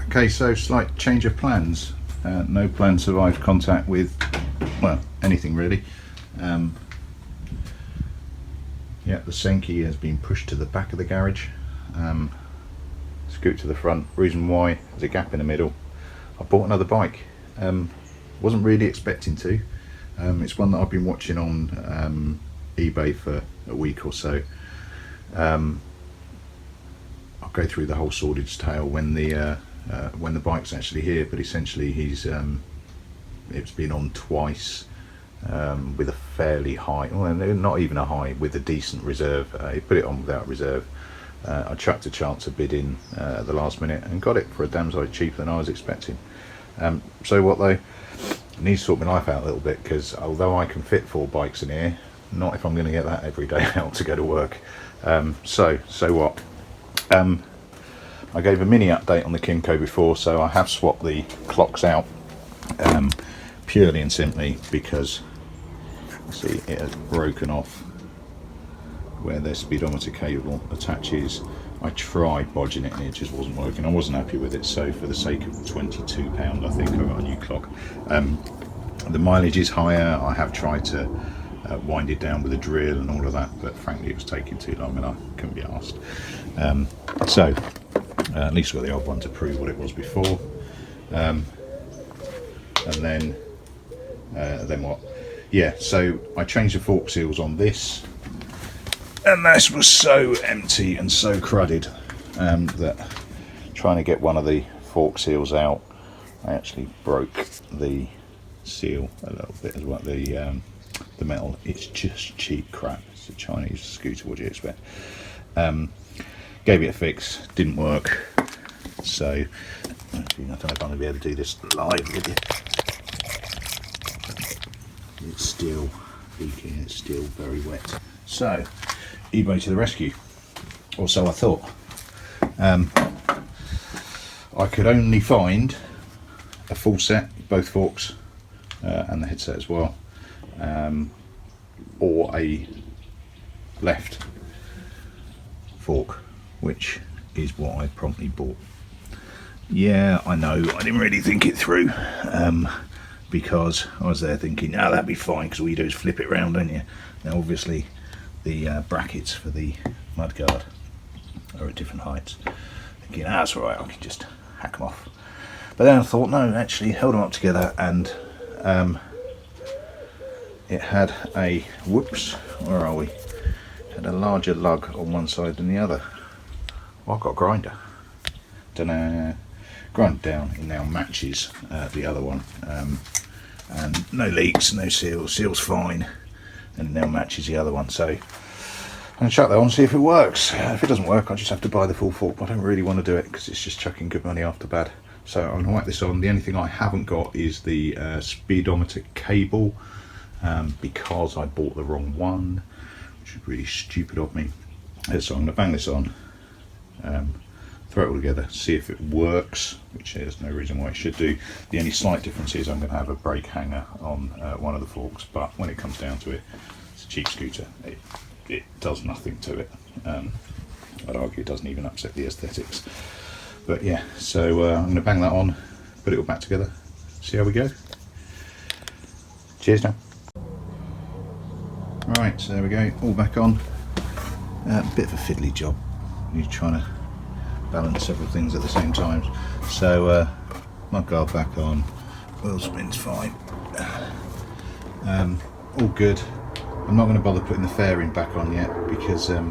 Okay, so slight change of plans. No plan survived contact with, well, anything really. Yeah, the Senki has been pushed to the back of the garage. Scoot to the front. Reason why, there's a gap in the middle. I bought another bike. Wasn't really expecting to. It's one that I've been watching on eBay for a week or so. I'll go through the whole sordid tale when the bike's actually here, but essentially it's been on twice with a fairly high, well, not even a high, with a decent reserve. He put it on without reserve. I chucked a chance of bidding at the last minute and got it for a damn sight cheaper than I was expecting. So what though, I need to sort my life out a little bit, because although I can fit 4 bikes in here, not if I'm going to get that every day out to go to work. So what? I gave a mini update on the Kymco before, so I have swapped the clocks out purely and simply because, see, it has broken off where their speedometer cable attaches. I tried bodging it and it just wasn't working. I wasn't happy with it, so for the sake of £22 I think I got a new clock. The mileage is higher. I have tried to wind it down with a drill and all of that, but frankly it was taking too long and I couldn't be asked. So at least we've got the old one to prove what it was before. And then what? Yeah, so I changed the fork seals on this, and this was so empty and so crudded that trying to get one of the fork seals out, I actually broke the seal a little bit as well. The metal, it's just cheap crap. It's a Chinese scooter, what do you expect? Gave it a fix, didn't work. So I don't know if I'm going to be able to do this live with you. It's still leaking, it's still very wet. So eBay to the rescue, or so I thought. I could only find a full set, both forks and the headset as well, or a left fork, which is what I promptly bought. Yeah, I know, I didn't really think it through, because I was there thinking, oh, that'd be fine, because all you do is flip it around, don't you? Now obviously the brackets for the mudguard are at different heights. Thinking, that's alright, I can just hack them off. But then I thought, no, actually held them up together, and it had a, whoops, where are we? It had a larger lug on one side than the other. Well, I've got a grinder. Dunno. Grind down, it now matches the other one, and no leaks, no seals fine, and it now matches the other one. So I'm going to chuck that on, see if it works. If it doesn't work, I'll just have to buy the full fork, but I don't really want to do it because it's just chucking good money after bad. So I'm going to whack this on. The only thing I haven't got is the speedometer cable, because I bought the wrong one, which is really stupid of me. So I'm going to bang this on, throw it all together, see if it works, which there's no reason why it should do. The only slight difference is I'm going to have a brake hanger on one of the forks, but when it comes down to it, it's a cheap scooter. It does nothing to it. I'd argue it doesn't even upset the aesthetics. But yeah, so I'm going to bang that on, put it all back together, see how we go. Cheers now. Right, so there we go, all back on. Bit of a fiddly job. You're trying to balance several things at the same time. So mudguard back on, wheel spin's fine, all good. I'm not going to bother putting the fairing back on yet because I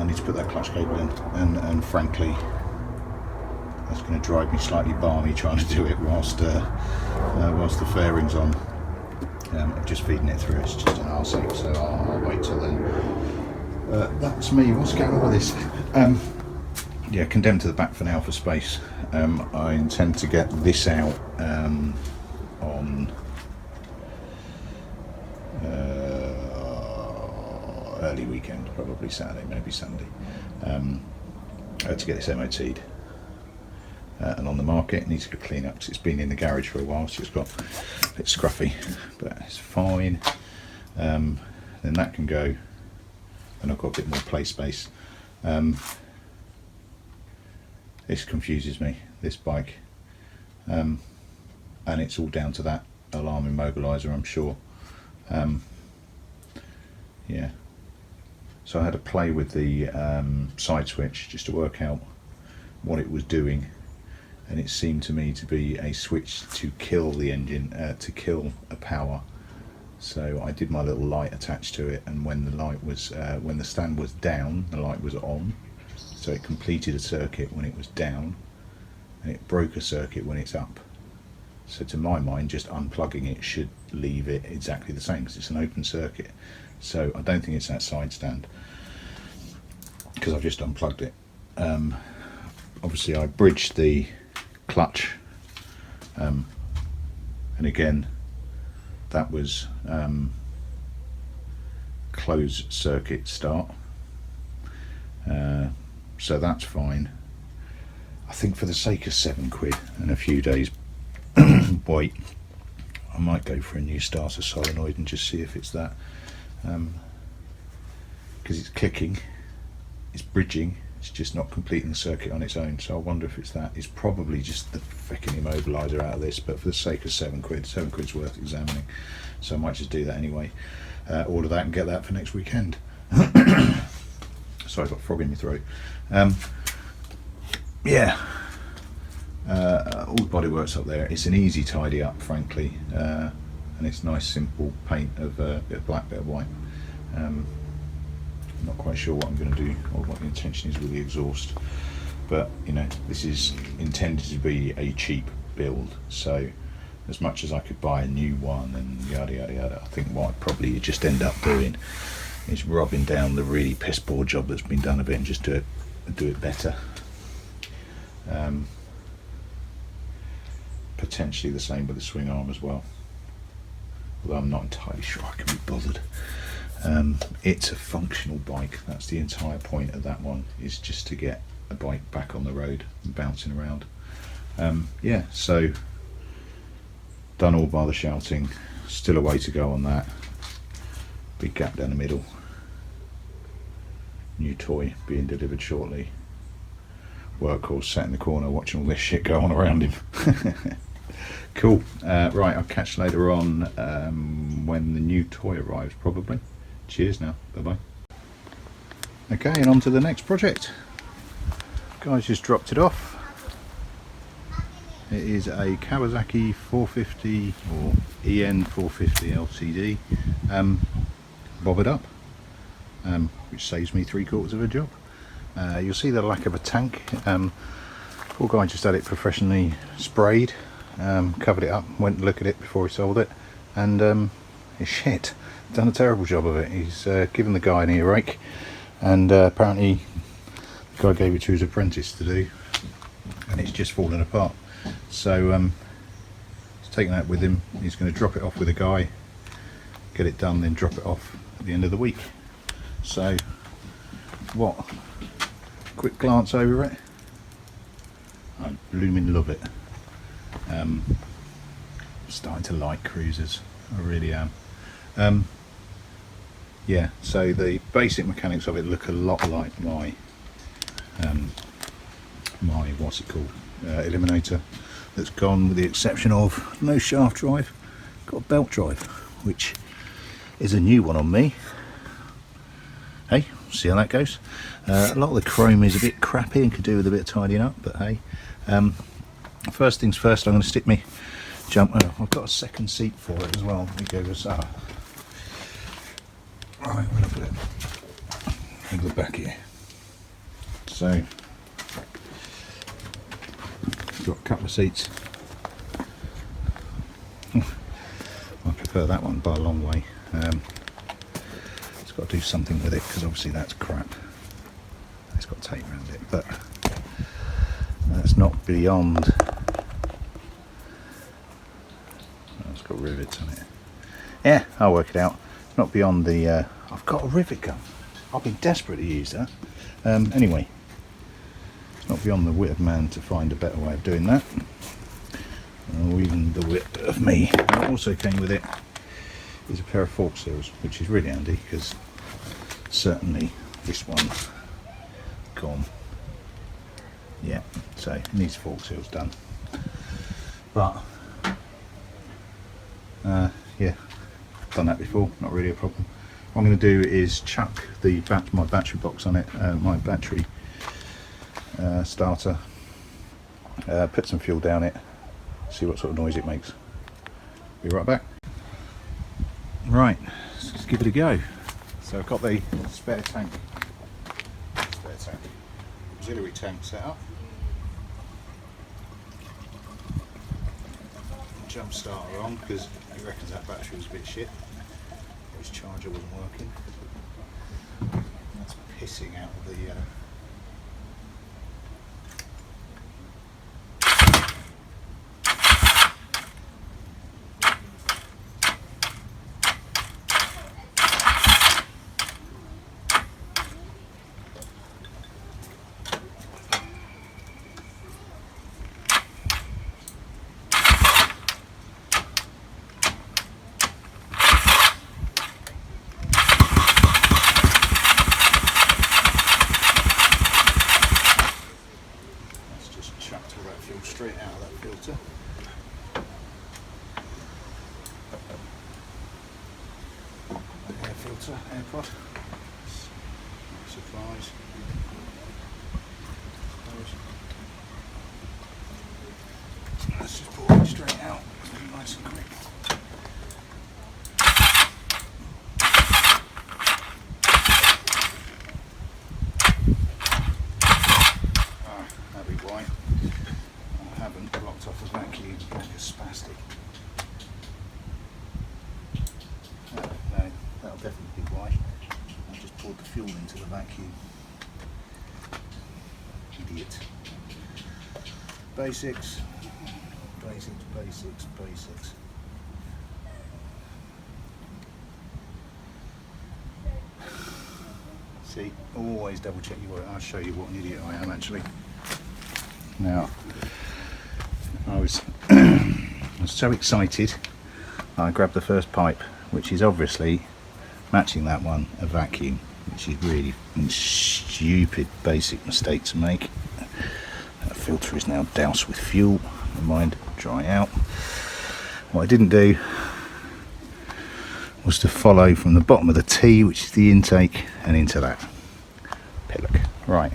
need to put that clutch cable in, and frankly that's going to drive me slightly balmy trying to do it whilst the fairing's on. I'm just feeding it through, it's just an arseache, so I'll wait till then. That's me. What's going on with this? Yeah, condemned to the back for now for space. I intend to get this out on early weekend, probably Saturday, maybe Sunday, to get this MOT'd. And on the market, it needs to clean up because it's been in the garage for a while, so it's got a bit scruffy, but it's fine. Then that can go, and I've got a bit more play space. This confuses me, this bike, and it's all down to that alarm immobiliser, I'm sure. Yeah, so I had to play with the side switch just to work out what it was doing, and it seemed to me to be a switch to kill the engine, to kill a power. So I did my little light attached to it, and when the light was when the stand was down, the light was on, so it completed a circuit when it was down, and it broke a circuit when it's up. So to my mind, just unplugging it should leave it exactly the same because it's an open circuit. So I don't think it's that side stand, because I've just unplugged it. Obviously I bridged the clutch, and again that was closed circuit start, so that's fine. I think for the sake of £7 and a few days wait, I might go for a new starter solenoid and just see if it's that, because it's clicking, it's bridging, it's just not completing the circuit on its own. So I wonder if it's that. It's probably just the freaking immobiliser out of this, but for the sake of £7's worth examining, so I might just do that anyway. Order that and get that for next weekend. Sorry, I've got a frog in my throat. Yeah, all the bodywork's up there. It's an easy tidy up, frankly, and it's nice simple paint of a bit of black, bit of white. Not quite sure what I'm going to do or what the intention is with the exhaust, but you know, this is intended to be a cheap build, so as much as I could buy a new one and yada yada yada, I think what I'd probably just end up doing is rubbing down the really piss poor job that's been done of it and just do it better. Potentially the same with the swing arm as well, although I'm not entirely sure I can be bothered. It's a functional bike. That's the entire point of that one, is just to get a bike back on the road and bouncing around. Yeah, so done all by the shouting. Still a way to go on that. Big gap down the middle. New toy being delivered shortly. Workhorse sat in the corner watching all this shit go on around him. Cool. Right, I'll catch you later on when the new toy arrives, probably. Cheers now. Bye bye. Okay, and on to the next project. Guys just dropped it off. It is a Kawasaki 450 or EN 450 LCD, bobbered up, which saves me 3/4 of a job. You'll see the lack of a tank. Poor guy just had it professionally sprayed, covered it up, went to look at it before he sold it, and it's shit. Done a terrible job of it. He's given the guy an ear rake, and apparently the guy gave it to his apprentice to do, and it's just fallen apart. So he's taken that with him. He's going to drop it off with a guy, get it done, then drop it off at the end of the week. So what? Quick glance over it. I blooming love it. Starting to like cruisers. I really am. Yeah, so the basic mechanics of it look a lot like my what's it called, Eliminator, that's gone, with the exception of no shaft drive, got a belt drive, which is a new one on me. Hey, see how that goes. A lot of the chrome is a bit crappy and could do with a bit of tidying up, but hey. First things first, I'm going to stick me I've got a second seat for it as well. Let me go with that. Right, we'll put it at the back here. So got a couple of seats. I prefer that one by a long way. It's got to do something with it, because obviously that's crap. It's got tape around it, but that's not beyond. It's got rivets on it. Yeah, I'll work it out. It's not beyond the. I've got a rivet gun. I've been desperate to use that. Anyway, it's not beyond the wit of man to find a better way of doing that, or even the wit of me. What also came with it is a pair of fork seals, which is really handy, because certainly this one gone. Yeah, so it needs fork seals done. But yeah, done that before, not really a problem. What I'm going to do is chuck my battery box on it, my battery starter, put some fuel down it, see what sort of noise it makes. Be right back. Right, let's give it a go. So I've got the spare tank, auxiliary tank set up. Jump starter on because he reckons that battery was a bit shit. His charger wasn't working. That's pissing out of the straight out of that filter. The air filter, AirPod. Supplies. Let's just pull it straight out. Nice and quick. That'd be why I haven't blocked off the vacuum like a spastic. No, that'll definitely be why. I just poured the fuel into the vacuum. Idiot. Basics. See, always double check your work. I'll show you what an idiot I am actually. Now, I was so excited, I grabbed the first pipe, which is obviously matching that one, a vacuum, which is really a stupid basic mistake to make. That filter is now doused with fuel, never mind, dry out. What I didn't do was to follow from the bottom of the T, which is the intake, and into that pillock. Right.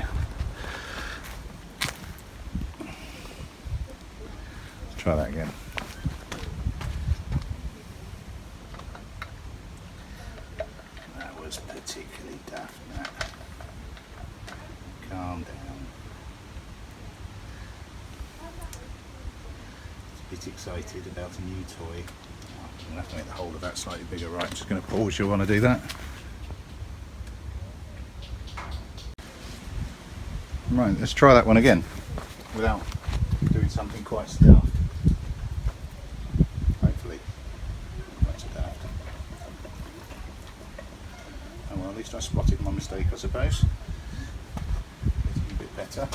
Let's try that again. That was particularly daft, Matt. Calm down. A bit excited about a new toy. I'm going to have to make the hole of that slightly bigger. Right, I'm just going to pause. You'll want to do that. Right, let's try that one again without doing something quite daft. Hopefully, not so daft. Oh well, at least I spotted my mistake, I suppose. Getting a bit better.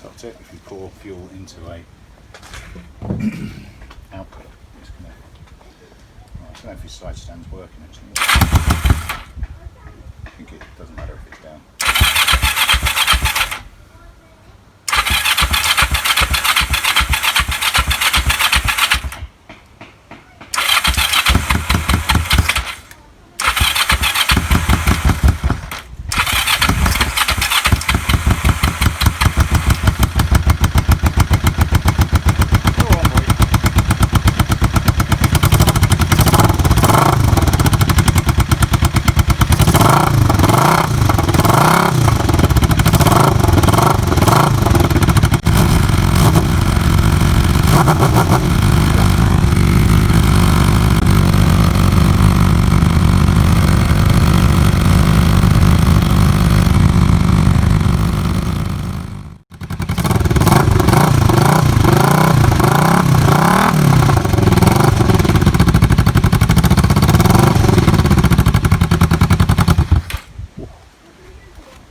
Top tip: if you pour fuel into a output, it's going to. Well, I don't know if his side stand's working actually. I think it doesn't matter if it's down.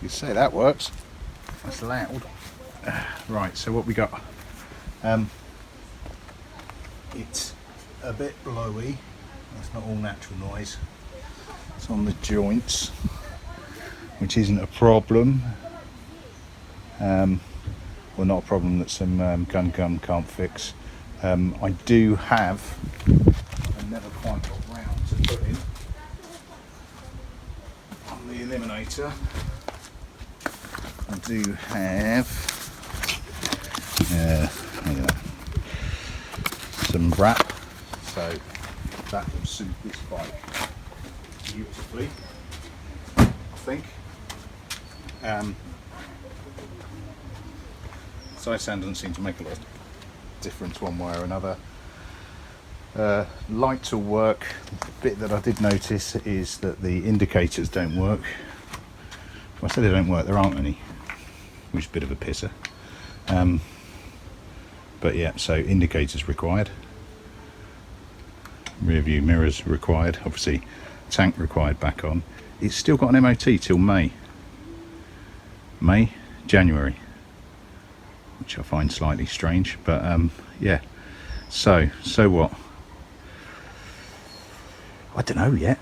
Say that works. That's loud. Right, so what we got? It's a bit blowy. That's not all natural noise. It's on the joints which isn't a problem. Well, not a problem that some gun can't fix. I do have, I never quite got round to putting on the eliminator, I do have some wrap, so that will suit this bike beautifully, I think. Side stand doesn't seem to make a lot of difference one way or another. Lights will work. The bit that I did notice is that the indicators don't work. Well, I said they don't work, there aren't any, which is a bit of a pisser. But yeah, so indicators required. Rear view mirrors required. Obviously, tank required back on. It's still got an MOT till January, which I find slightly strange, but yeah. So what? I don't know yet.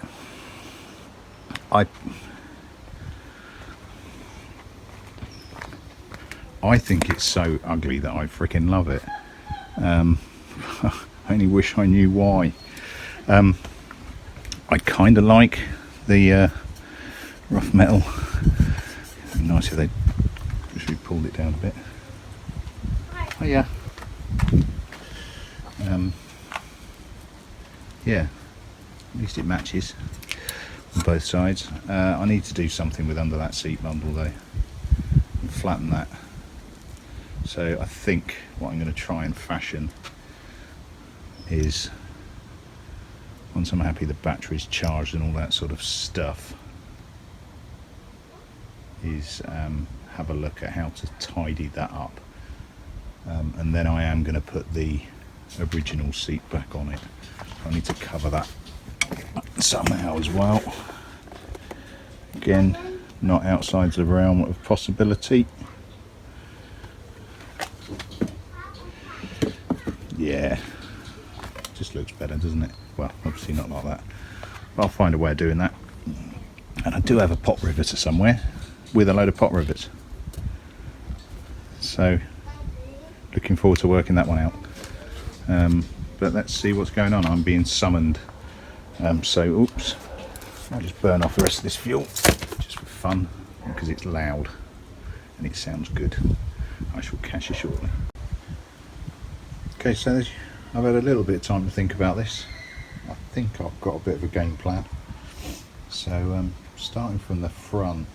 I think it's so ugly that I freaking love it. I only wish I knew why. I kind of like the rough metal. It'd be nice if they pulled it down a bit. Oh yeah. Yeah, at least it matches on both sides. I need to do something with under that seat bundle though, and flatten that. So I think what I'm going to try and fashion is, once I'm happy the battery's charged and all that sort of stuff, is have a look at how to tidy that up. And then I am going to put the original seat back on it. I need to cover that somehow as well. Again, not outside the realm of possibility. Yeah, just looks better, doesn't it? Well, obviously not like that, but I'll find a way of doing that. And I do have a pot riveter somewhere with a load of pot rivets, so looking forward to working that one out. But let's see what's going on. I'm being summoned, so oops, I'll just burn off the rest of this fuel just for fun, because it's loud and it sounds good. I shall catch you shortly. Okay, so I've had a little bit of time to think about this. I think I've got a bit of a game plan. So starting from the front,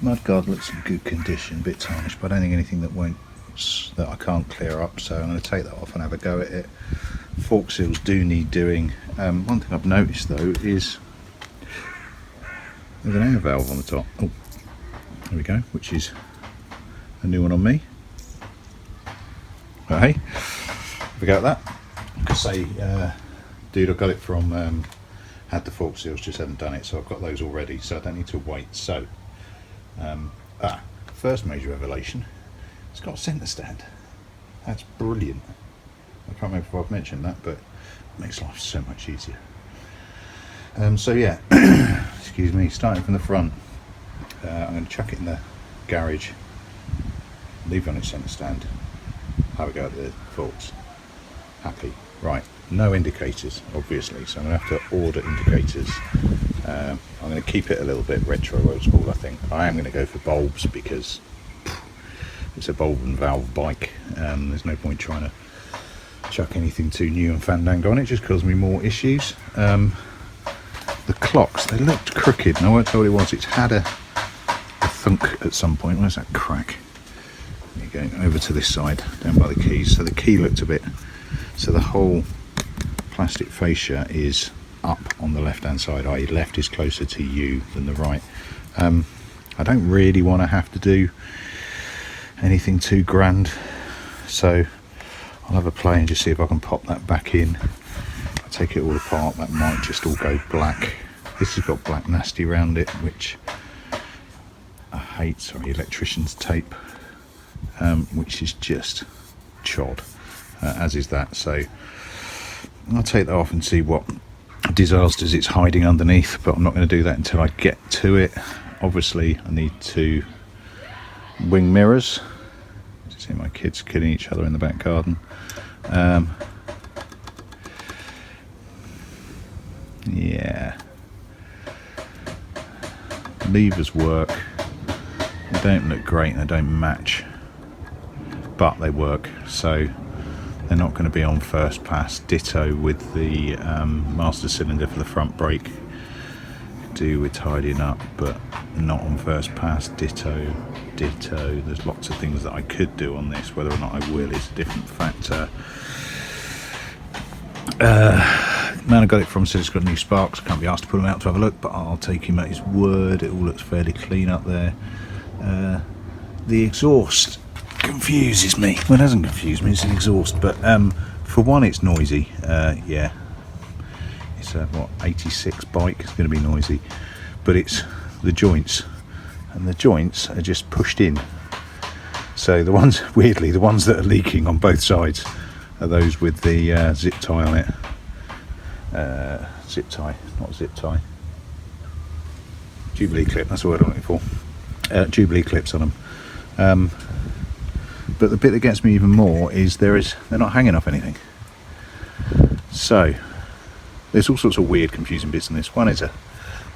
mudguard looks in good condition, a bit tarnished, but I don't think anything that I can't clear up, so I'm going to take that off and have a go at it. Fork seals do need doing. One thing I've noticed though is there's an air valve on the top. Oh, there we go, which is a new one on me. But hey, forget that. I could say, dude, I got it from, had the fork seals, just haven't done it, so I've got those already, so I don't need to wait. So, first major revelation, it's got a centre stand. That's brilliant. I can't remember if I've mentioned that, but it makes life so much easier. So yeah, excuse me, starting from the front, I'm going to chuck it in the garage, leave it on its centre stand, have a go at the forks. Happy. Right, no indicators obviously, so I'm going to have to order indicators. I'm going to keep it a little bit retro old school. I think I am going to go for bulbs because it's a bulb and valve bike. There's no point trying to chuck anything too new and fandango on it, just cause me more issues. The clocks, they looked crooked, and I won't tell what it was. It's had a thunk at some point. Where's that crack? There you go, over to this side, down by the keys. So the key looked a bit, so the whole plastic fascia is up on the left hand side, i.e. left is closer to you than the right. I don't really want to have to do anything too grand, so I'll have a play and just see if I can pop that back in. I'll take it all apart, that might just all go black. This has got black nasty around it, which I hate. Sorry, electrician's tape, which is just chod, as is that. So I'll take that off and see what disasters it's hiding underneath, but I'm not going to do that until I get to it. Obviously I need to wing mirrors. See my kids killing each other in the back garden. Yeah, levers work. They don't look great and they don't match, but they work, so they're not going to be on first pass. Ditto with the master cylinder for the front brake. Do with tidying up, but not on first pass. Ditto. There's lots of things that I could do on this. Whether or not I will is a different factor. Man I got it from said it's got new sparks. I can't be asked to pull them out to have a look, but I'll take him at his word. It all looks fairly clean up there. The exhaust confuses me. Well, it doesn't confuse me, it's an exhaust, but for one it's noisy. Yeah, it's a 86 bike, it's going to be noisy, but it's the joints, and the joints are just pushed in. So the ones, weirdly, the ones that are leaking on both sides are those with the zip tie on it. Zip tie, not zip tie. Jubilee clip, that's the word I'm looking for. Jubilee clips on them. But the bit that gets me even more is they're not hanging off anything. So there's all sorts of weird, confusing bits in this. One is a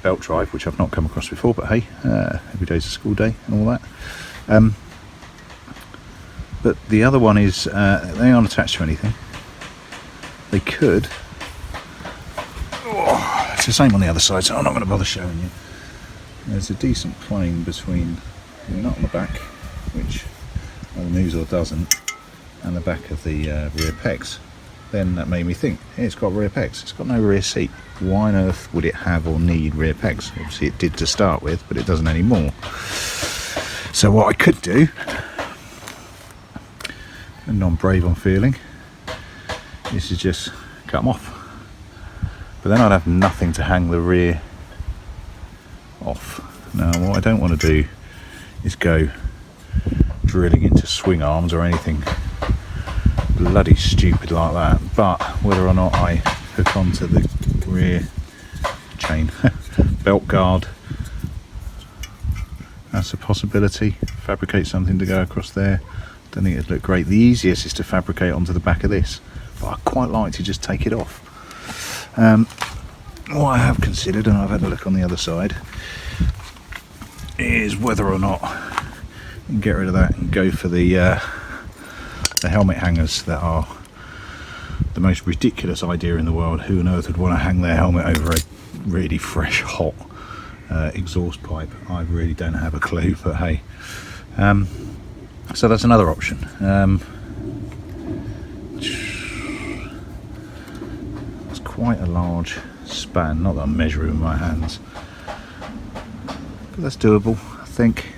belt drive, which I've not come across before, but hey, every day's a school day and all that. But the other one is they aren't attached to anything. They could. Oh, it's the same on the other side, so I'm not going to bother showing you. There's a decent plane between the nut on the back, which either moves or doesn't, and the back of the rear pegs. Then that made me think, hey, it's got rear pegs, it's got no rear seat. Why on earth would it have or need rear pegs? Obviously it did to start with, but it doesn't anymore. So what I could do, and I'm brave on feeling, is to just cut them off. But then I'd have nothing to hang the rear off. Now what I don't want to do is go drilling into swing arms or anything bloody stupid like that, but whether or not I hook onto the rear chain belt guard, that's a possibility. Fabricate something to go across there. Don't think it'd look great. The easiest is to fabricate onto the back of this, but I quite like to just take it off. What I have considered, and I've had a look on the other side, is whether or not I can get rid of that and go for the helmet hangers that are the most ridiculous idea in the world. Who on earth would want to hang their helmet over a really fresh, hot exhaust pipe? I really don't have a clue, but hey. So that's another option. It's quite a large span, not that I'm measuring with my hands, but that's doable, I think.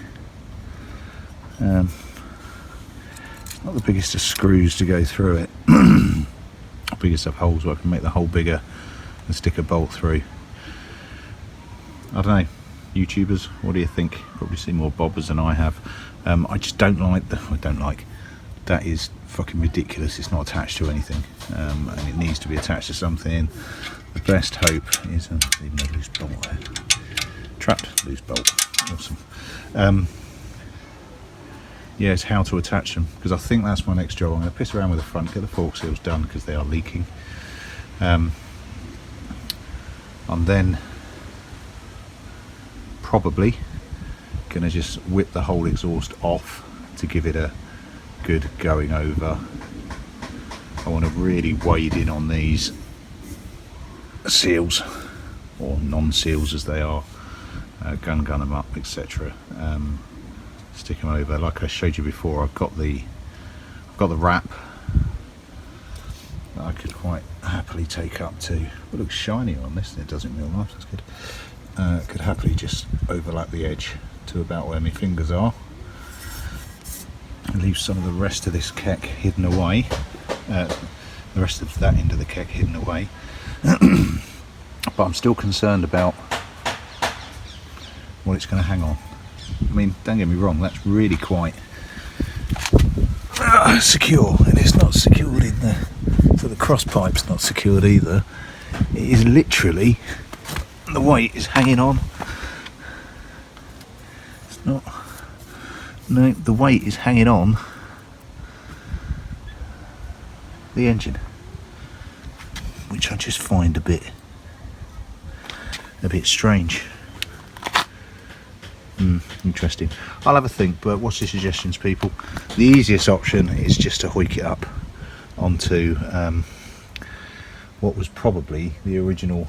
It's not the biggest of screws to go through it. Biggest of holes where I can make the hole bigger and stick a bolt through. I don't know, YouTubers, what do you think? Probably see more bobbers than I have. I just don't like that is fucking ridiculous. It's not attached to anything, and it needs to be attached to something. The best hope is even a loose bolt there. Trapped loose bolt. Awesome. Yeah, it's how to attach them, because I think that's my next job. I'm going to piss around with the front, get the fork seals done because they are leaking. And then probably going to just whip the whole exhaust off to give it a good going over. I want to really wade in on these seals, or non-seals as they are, gun them up, etc. Stick them over. Like I showed you before, I've got the wrap that I could quite happily take up to. It looks shinier on this than it does in real life. That's good. Could happily just overlap the edge to about where my fingers are and leave some of the rest of this keck hidden away. The rest of that end of the keck hidden away. But I'm still concerned about what it's going to hang on. I mean, don't get me wrong, that's really quite secure, and it's not secured in the, so the cross pipe's not secured either. It is literally, the weight is hanging on. It's not, no, the weight is hanging on the engine, which I just find a bit strange. Interesting. I'll have a think, but what's your suggestions, people? The easiest option is just to hoik it up onto what was probably the original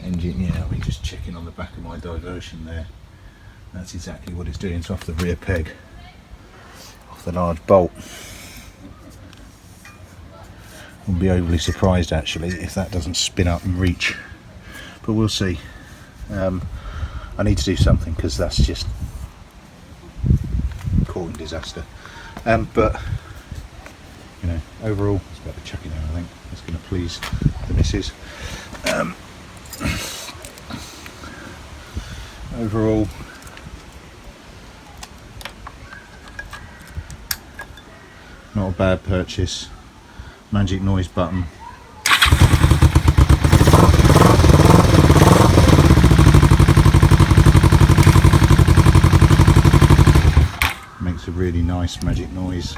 engine. Yeah, we're just checking on the back of my diversion there. That's exactly what it's doing. It's off the rear peg, off the large bolt. Wouldn't be overly surprised actually if that doesn't spin up and reach, but we'll see. I need to do something because that's just causing disaster. But you know, overall, it's about to chuck it down. I think that's going to please the missus. Overall, not a bad purchase. Magic noise button. Makes a really nice magic noise.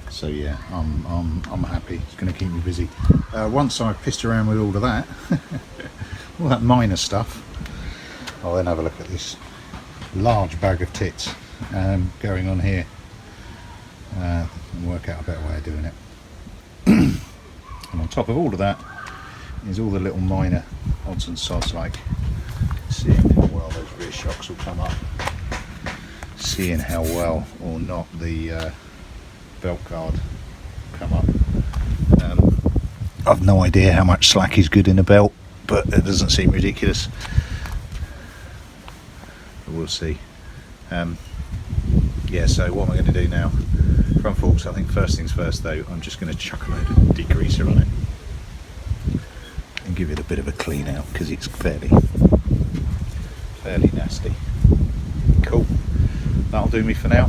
So yeah, I'm happy. It's going to keep me busy. Once I've pissed around with all of that, all that minor stuff, I'll then have a look at this large bag of tits going on here and work out a better way of doing it. And on top of all of that is all the little minor odds and sods, like seeing how well those rear shocks will come up, seeing how well or not the belt guard come up. I've no idea how much slack is good in a belt, but it doesn't seem ridiculous. But we'll see. Yeah, so what am I going to do now? Front forks, I think first things first though, I'm just going to chuck a load of degreaser on it and give it a bit of a clean out because it's fairly nasty. Cool, that'll do me for now.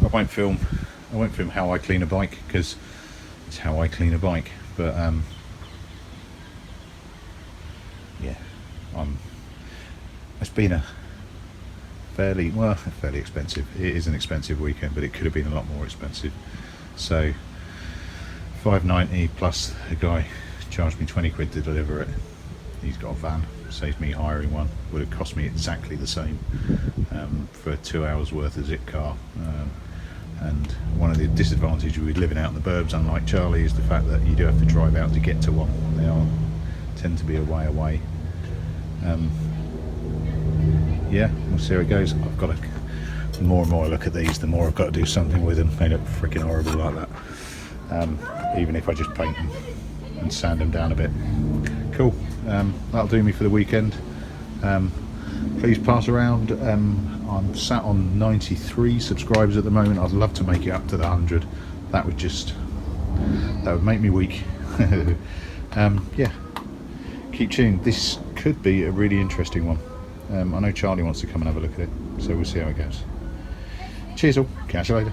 I won't film how I clean a bike because it's how I clean a bike, but yeah, it's been a fairly expensive. It is an expensive weekend, but it could have been a lot more expensive. So $5.90 plus a guy charged me 20 quid to deliver it. He's got a van, saves me hiring one. Would have cost me exactly the same for 2 hours worth of zip car. And one of the disadvantages with living out in the burbs, unlike Charlie, is the fact that you do have to drive out to get to one. They tend to be a way away. Yeah, we'll see how it goes. I've got to, the more and more I look at these, the more I've got to do something with them. They look freaking horrible like that. Even if I just paint them and sand them down a bit. Cool. That'll do me for the weekend. Please pass around. I'm sat on 93 subscribers at the moment. I'd love to make it up to the 100. That would make me weak. Yeah, keep tuned. This could be a really interesting one. I know Charlie wants to come and have a look at it, so we'll see how it goes. Cheers all, catch you later.